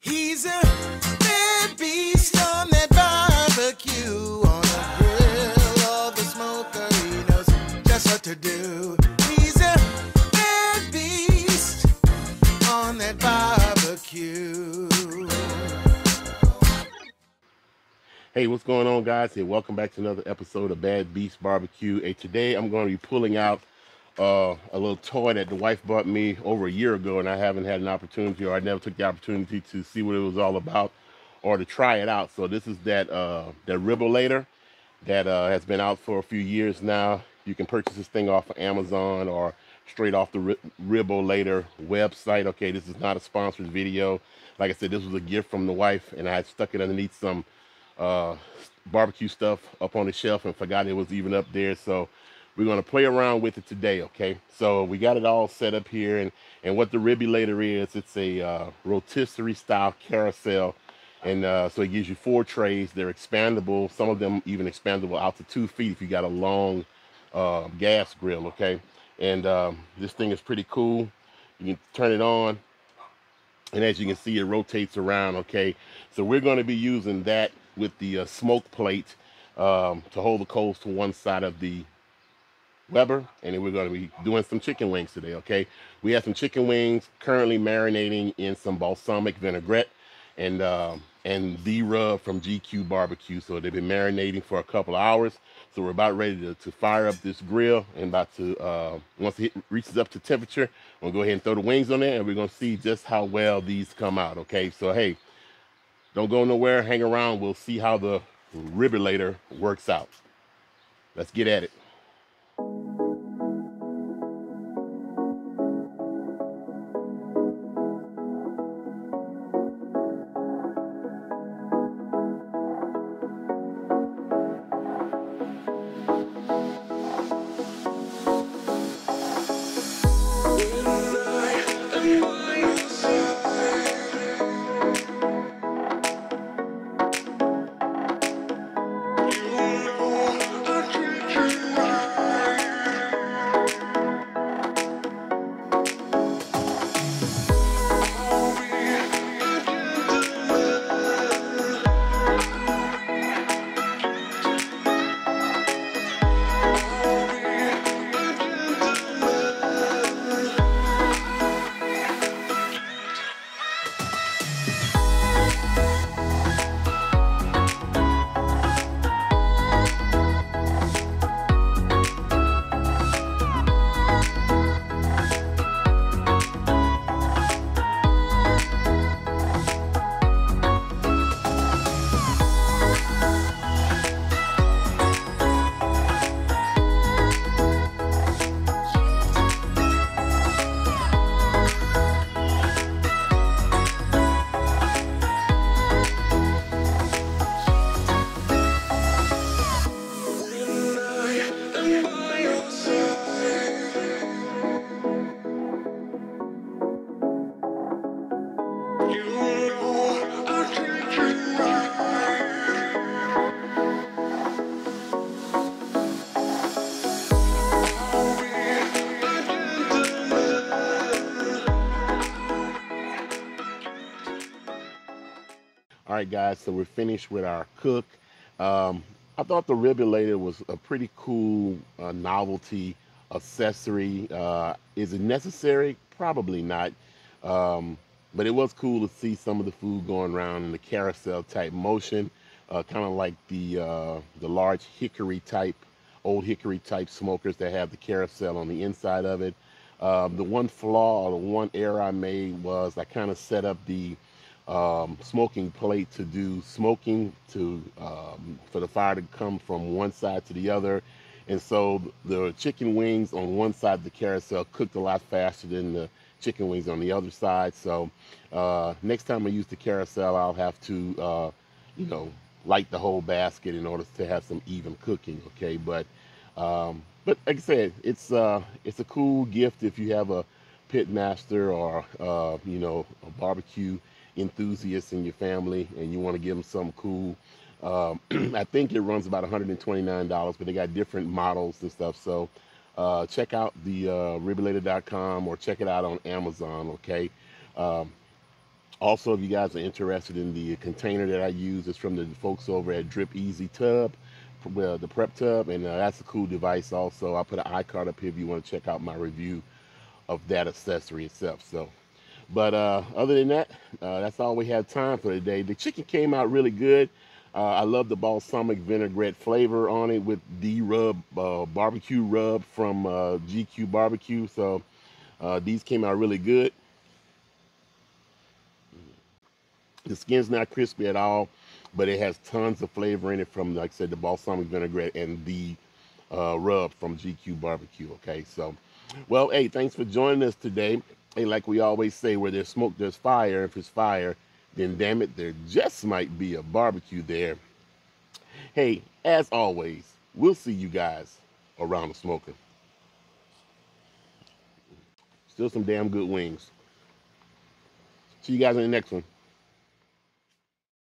He's a bad beast on that barbecue, on the grill or the smoker. He knows just what to do. He's a bad beast on that barbecue. Hey, what's going on, guys? Hey, welcome back to another episode of Bad Beast Barbecue. Hey, today I'm going to be pulling out a little toy that the wife bought me over a year ago, and I haven't had an opportunity, or I never took the opportunity to see what it was all about or to try it out. So this is that Rib-O-Lator that has been out for a few years now. You can purchase this thing off of Amazon or straight off the Rib-O-Lator website. Okay, this is not a sponsored video. Like I said, this was a gift from the wife, and I had stuck it underneath some barbecue stuff up on the shelf and forgot it was even up there. So we're going to play around with it today. Okay, so we got it all set up here, and what the Rib-O-Lator is, it's a rotisserie style carousel, and so it gives you 4 trays. They're expandable, some of them even expandable out to 2 feet if you got a long gas grill. Okay, and this thing is pretty cool. You can turn it on, and as you can see, it rotates around. Okay, so we're going to be using that with the smoke plate to hold the coals to one side of the Weber, and then we're going to be doing some chicken wings today. Okay, we have some chicken wings currently marinating in some balsamic vinaigrette and the rub from GQue BBQ. So they've been marinating for a couple of hours. So we're about ready to fire up this grill, and about to once it reaches up to temperature, we'll go ahead and throw the wings on there, and we're going to see just how well these come out. Okay, so hey, don't go nowhere, hang around. We'll see how the Rib-O-Lator works out. Let's get at it. All right, guys, so we're finished with our cook. I thought the Rib-O-Lator was a pretty cool novelty accessory. Is it necessary? Probably not. But it was cool to see some of the food going around in the carousel type motion, kind of like the large hickory type, old hickory type smokers that have the carousel on the inside of it. The one flaw, or the one error I made, was I kind of set up the smoking plate to do smoking for the fire to come from one side to the other, and so the chicken wings on one side of the carousel cooked a lot faster than the chicken wings on the other side. So next time I use the carousel, I'll have to light the whole basket in order to have some even cooking. Okay, but like I said, it's a cool gift if you have a pit master or a barbecue enthusiast in your family and you want to give them something cool. I think it runs about $129, but they got different models and stuff. So check out the ribolator.com or check it out on Amazon. Okay. Also, if you guys are interested in the container that I use, it's from the folks over at Drip Easy Tub, well, the prep tub, and that's a cool device. Also, I'll put an iCard up here if you want to check out my review of that accessory itself. So, but other than that, that's all we have time for today. The chicken came out really good. I love the balsamic vinaigrette flavor on it with the rub, barbecue rub from GQue BBQ. So these came out really good. The skin's not crispy at all, but it has tons of flavor in it from, like I said, the balsamic vinaigrette and the rub from GQue BBQ. Okay, so, well, hey, thanks for joining us today. Hey, like we always say, where there's smoke, there's fire. If it's fire, then damn it, there just might be a barbecue there. Hey, as always, we'll see you guys around the smoker. Still some damn good wings. See you guys in the next one.